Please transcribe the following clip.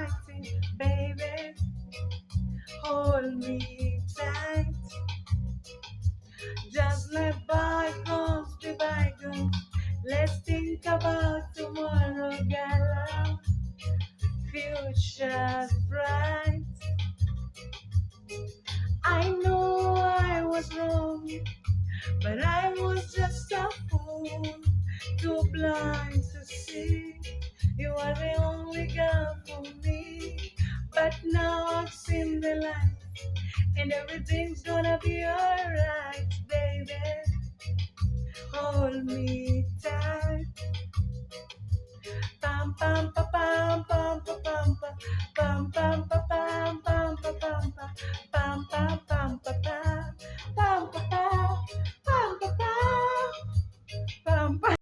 fighting, baby. Hold me tight. Just let bygones be bygones. Let's think about tomorrow, girl. Future's bright. I know I was wrong, but I was just a fool, too blind to see you are the only girl for me. But now I've seen the light, and everything's gonna be alright, baby. Hold me